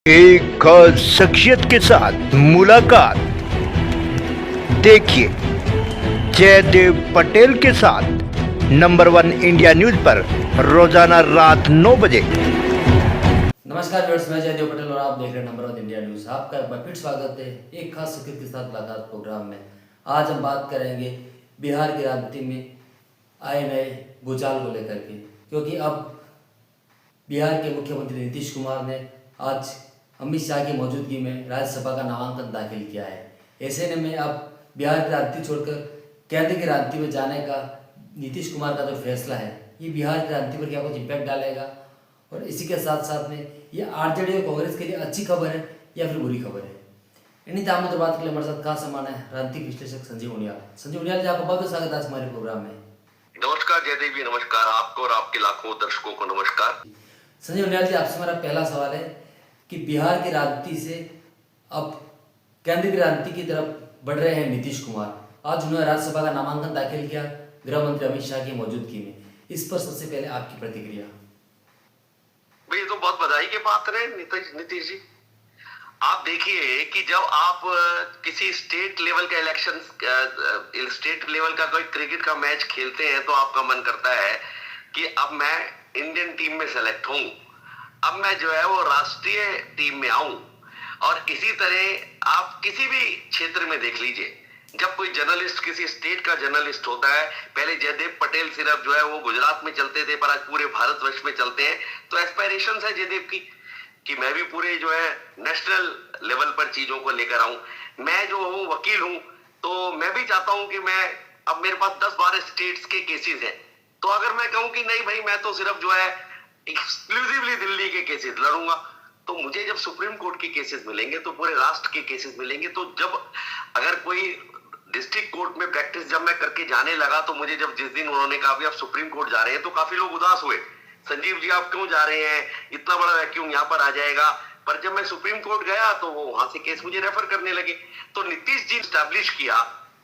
एक खास शख्सियत के साथ मुलाकात। देखिए जयदेव पटेल के साथ नंबर 1 इंडिया न्यूज पर रोजाना रात 9 बजे। नमस्कार व्यूअर्स, मैं जयदेव पटेल और आप देख रहे हैं नंबर 1 इंडिया न्यूज। आपका एक बार फिर स्वागत है एक खास शख्सियत के साथ मुलाकात प्रोग्राम में। आज हम बात करेंगे बिहार की राजनीति में आए नए भूचाल को लेकर के, क्योंकि अब बिहार के मुख्यमंत्री नीतीश कुमार ने आज अमित शाह की मौजूदगी में राज्यसभा का नामांकन दाखिल किया है। ऐसे में अब बिहार की राजनीति छोड़कर केंद्र की राजनीति में जाने का नीतीश कुमार का जो फैसला है, ये बिहार की राजनीति पर क्या कुछ इम्पैक्ट डालेगा, और इसी के साथ साथ में ये आरजेडी और कांग्रेस के लिए अच्छी खबर है या फिर बुरी खबर है। इन्हीं तमाम तो बात के लिए हमारे साथ खास सामान है राजनीतिक विश्लेषक संजीव उनियाल। संजीव उनियाल जी, आपका बहुत बहुत स्वागत है आज हमारे प्रोग्राम में। नमस्कार जयदेव जी, नमस्कार आपको और आपके लाखों दर्शकों को नमस्कार। संजीव उनियाल जी, आपसे मेरा पहला सवाल है कि बिहार की राजनीति से अब केंद्र की राजनीति की तरफ बढ़ रहे हैं नीतीश कुमार। आज उन्होंने राज्यसभा का नामांकन दाखिल किया गृह मंत्री अमित शाह की मौजूदगी में। इस पर सबसे पहले आपकी प्रतिक्रिया। भाई ये तो बहुत बधाई की बात रहे नीतीश जी। आप देखिए कि जब आप किसी स्टेट लेवल का इलेक्शन, स्टेट लेवल का कोई क्रिकेट का मैच खेलते हैं तो आपका मन करता है कि अब मैं इंडियन टीम में सेलेक्ट हूं, अब मैं जो है वो राष्ट्रीय टीम में आऊं। और इसी तरह आप किसी भी क्षेत्र में देख लीजिए, जब कोई जर्नलिस्ट किसी स्टेट का जर्नलिस्ट होता है, पहले जयदेव पटेल सिर्फ जो है वो गुजरात में चलते थे, पर आज पूरे भारतवर्ष में चलते हैं। तो एस्पायरेशन है जयदेव की कि मैं भी पूरे जो है नेशनल लेवल पर चीजों को लेकर आऊं। मैं जो हूं वकील हूं, तो मैं भी चाहता हूं कि मैं, अब मेरे पास 10-12 स्टेट्स के केसेस हैं, तो अगर मैं कहूं कि नहीं भाई मैं तो सिर्फ जो है एक्सक्लूसिवली दिल्ली के केसेस लड़ूंगा, तो मुझे जब सुप्रीम कोर्ट के केसेस मिलेंगे तो पूरे राष्ट्र के केसेस मिलेंगे। तो जब अगर कोई डिस्ट्रिक्ट कोर्ट में प्रैक्टिस जब मैं करके जाने लगा, तो मुझे जब जिस दिन उन्होंने कहा भी आप सुप्रीम कोर्ट जा रहे हैं, तो काफी लोग उदास हुए, संजीव जी आप क्यों जा रहे हैं, इतना बड़ा वैक्यूम यहाँ पर आ जाएगा। पर जब मैं सुप्रीम कोर्ट गया तो वो वहां से केस मुझे रेफर करने लगे। तो नीतीश जी स्टैब्लिश किया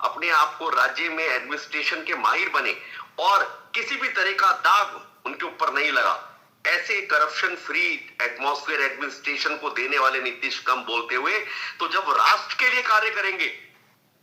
अपने आप को, राज्य में एडमिनिस्ट्रेशन के माहिर बने और किसी भी तरह का दाग उनके ऊपर नहीं लगा। ऐसे करप्शन फ्री एटमॉस्फेयर एडमिनिस्ट्रेशन को देने वाले नीतीश कम बोलते हुए, तो जब राष्ट्र के लिए कार्य करेंगे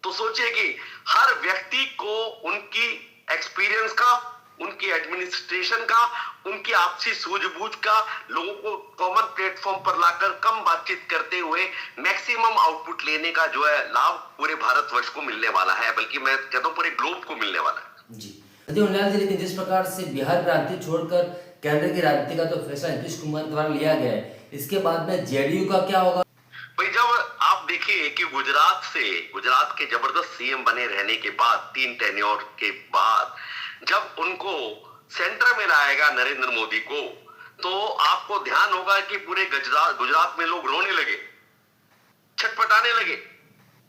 तो सोचिए कि हर व्यक्ति को उनकी एक्सपीरियंस का, उनकी एडमिनिस्ट्रेशन का, उनकी आपसी सूझबूझ का, लोगों को कॉमन प्लेटफॉर्म पर लाकर कम बातचीत करते हुए मैक्सिमम आउटपुट लेने का जो है लाभ पूरे भारतवर्ष को मिलने वाला है, बल्कि मैं कहता हूं पूरे ग्लोब को मिलने वाला है। जी उनियाल जी, लेकिन जिस प्रकार से बिहार की राजनीति छोड़कर केंद्र की राजनीति का जो फैसला नीतीश कुमार द्वारा लिया गया है, इसके बाद में जेडीयू का क्या होगा? भाई जब आप देखिए कि गुजरात के जबरदस्त सीएम बने रहने के बाद, 3 टेन्योर के बाद जब उनको सेंटर में लाएगा नरेंद्र मोदी को, तो आपको ध्यान होगा कि पूरे गुजरात में लोग रोने लगे, छटपटाने लगे,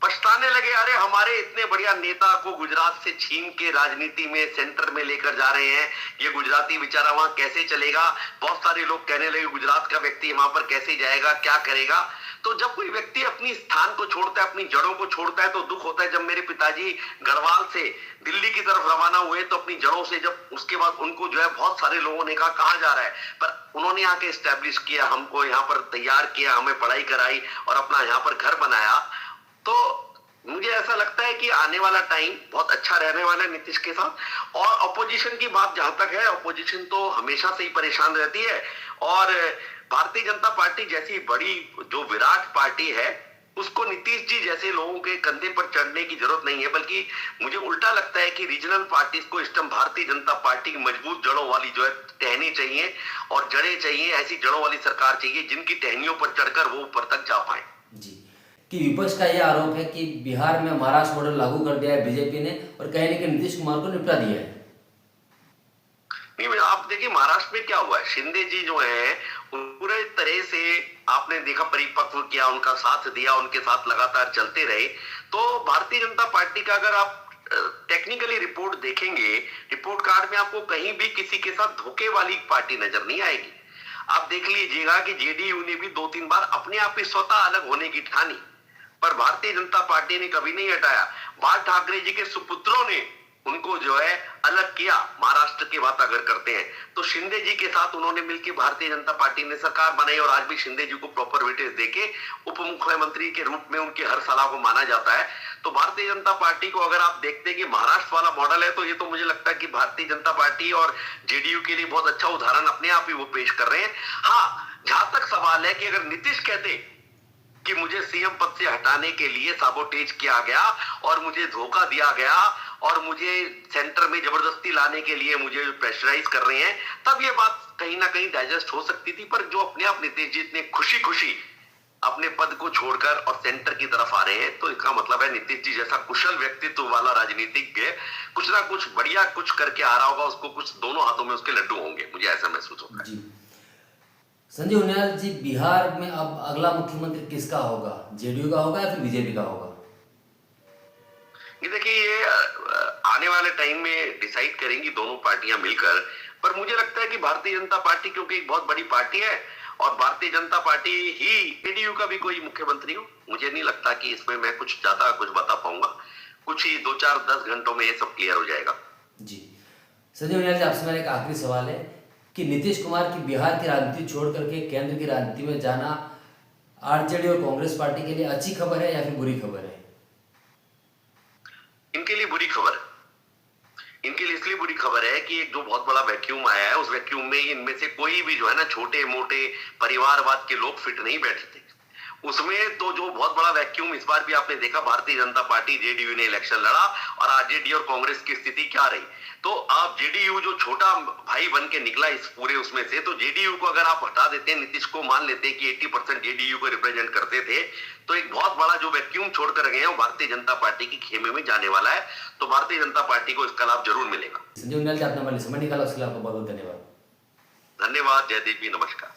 पछताने लगे। अरे हमारे इतने बढ़िया नेता को गुजरात से छीन के राजनीति में सेंटर में लेकर जा रहे हैं, ये गुजराती बेचारा वहां कैसे चलेगा। बहुत सारे लोग कहने लगे गुजरात का व्यक्ति वहां पर कैसे जाएगा, क्या करेगा। तो जब कोई व्यक्ति अपनी स्थान को छोड़ता है, अपनी जड़ों को छोड़ता है, तो दुख होता है। जब मेरे पिताजी गढ़वाल से दिल्ली की तरफ रवाना हुए, तो अपनी जड़ों से जब उसके बाद उनको जो है बहुत सारे लोगों ने कहा कहां जा रहा है, पर उन्होंने आके एस्टेब्लिश किया, हमको यहाँ पर तैयार किया, हमें पढ़ाई कराई और अपना यहाँ पर घर बनाया। तो मुझे ऐसा लगता है कि आने वाला टाइम बहुत अच्छा रहने वाला है नीतीश के साथ। और ऑपोजिशन की बात जहां तक है, ऑपोजिशन तो हमेशा से ही परेशान रहती है, और भारतीय जनता पार्टी जैसी बड़ी जो विराट पार्टी है, उसको नीतीश जी जैसे लोगों के कंधे पर चढ़ने की जरूरत नहीं है। बल्कि मुझे उल्टा लगता है कि रीजनल पार्टीज को इस टाइम भारतीय जनता पार्टी की मजबूत जड़ों वाली जो है टहनी चाहिए, और जड़ें चाहिए, ऐसी जड़ों वाली सरकार चाहिए जिनकी टहनियों पर चढ़कर वो ऊपर तक जा पाए। जी कि विपक्ष का यह आरोप है कि बिहार में महाराष्ट्र मॉडल लागू कर दिया है बीजेपी ने, और कहीं ना कहीं नीतीश कुमार को निपटा दिया है। नहीं, आप देखिए महाराष्ट्र में क्या हुआ है, शिंदे जी जो है पूरे तरह से आपने देखा परिपक्व किया, उनका साथ दिया, उनके साथ लगातार चलते रहे। तो भारतीय जनता पार्टी का अगर आप टेक्निकली रिपोर्ट देखेंगे, रिपोर्ट कार्ड में आपको कहीं भी किसी के साथ धोखे वाली पार्टी नजर नहीं आएगी। आप देख लीजिएगा कि जेडीयू ने भी 2-3 बार अपने आप ही स्वतः अलग होने की ठानी, पर भारतीय जनता पार्टी ने कभी नहीं हटाया। बाल ठाकरे जी के सुपुत्रों ने उनको जो है अलग किया, महाराष्ट्र की बात अगर करते हैं तो शिंदे जी के साथ उन्होंने मिलकर भारतीय जनता पार्टी ने सरकार बनाई और आज भी शिंदे जी को प्रॉपर वेटेज देके उप मुख्यमंत्री के रूप में उनकी हर सलाह को माना जाता है। तो भारतीय जनता पार्टी को अगर आप देखते हैं कि महाराष्ट्र वाला मॉडल है, तो ये तो मुझे लगता है कि भारतीय जनता पार्टी और जेडीयू के लिए बहुत अच्छा उदाहरण अपने आप ही वो पेश कर रहे हैं। हाँ, जहां तक सवाल है कि अगर नीतीश कहते कि मुझे सीएम पद से हटाने के लिए साबोटेज किया गया और मुझे धोखा दिया गया और मुझे सेंटर में जबरदस्ती लाने के लिए मुझे प्रेशराइज कर रहे हैं, तब ये बात कहीं ना कहीं डाइजेस्ट हो सकती थी। पर जो अपने आप नीतीश जी इतने खुशी खुशी अपने पद को छोड़कर और सेंटर की तरफ आ रहे हैं, तो इसका मतलब है नीतीश जी जैसा कुशल व्यक्तित्व वाला राजनीतिज्ञ कुछ ना कुछ बढ़िया कुछ करके आ रहा होगा, उसको कुछ दोनों हाथों में उसके लड्डू होंगे, मुझे ऐसा महसूस होता है। जी संजय उनियाल जी, बिहार में अब अगला मुख्यमंत्री किसका होगा? जेडीयू का होगा या फिर बीजेपी का होगा? ये देखिए, ये आने वाले टाइम में डिसाइड करेंगी दोनों पार्टियां मिलकर। पर मुझे लगता है कि भारतीय जनता पार्टी क्योंकि एक बहुत बड़ी पार्टी है और भारतीय जनता पार्टी ही जेडीयू का भी कोई मुख्यमंत्री हो, मुझे नहीं लगता कि इसमें मैं कुछ ज्यादा कुछ बता पाऊंगा। कुछ ही 2-4-10 घंटों में ये सब क्लियर हो जाएगा। जी संजय उनियाल जी, आपसे मेरा एक आखिरी सवाल है कि नीतीश कुमार की बिहार की राजनीति छोड़ करके केंद्र की राजनीति में जाना आरजेडी और कांग्रेस पार्टी के लिए अच्छी खबर है या फिर बुरी खबर है? इनके लिए बुरी खबर है। इनके लिए इसलिए बुरी खबर है कि एक जो बहुत बड़ा वैक्यूम आया है, उस वैक्यूम में इनमें से कोई भी जो है ना छोटे मोटे परिवारवाद के लोग फिट नहीं बैठे थे उसमें। तो जो बहुत बड़ा वैक्यूम इस बार भी आपने देखा, भारतीय जनता पार्टी जेडीयू ने इलेक्शन लड़ा और आरजेडी और कांग्रेस की स्थिति क्या रही। तो आप जेडीयू जो छोटा भाई बन के निकला इस पूरे उसमें से, तो जेडीयू को अगर आप हटा देते हैं, नीतीश को मान लेते हैं कि 80% जेडीयू को रिप्रेजेंट करते थे, तो एक बहुत बड़ा जो वैक्यूम छोड़कर गए हैं वो भारतीय जनता पार्टी की खेमे में जाने वाला है। तो भारतीय जनता पार्टी को इसका लाभ जरूर मिलेगा। संजय उनियाल जी, आपने हमारे लिए समय निकाला, उसके लिए आपको बहुत बहुत धन्यवाद। धन्यवाद। जयदीप जी, नमस्कार।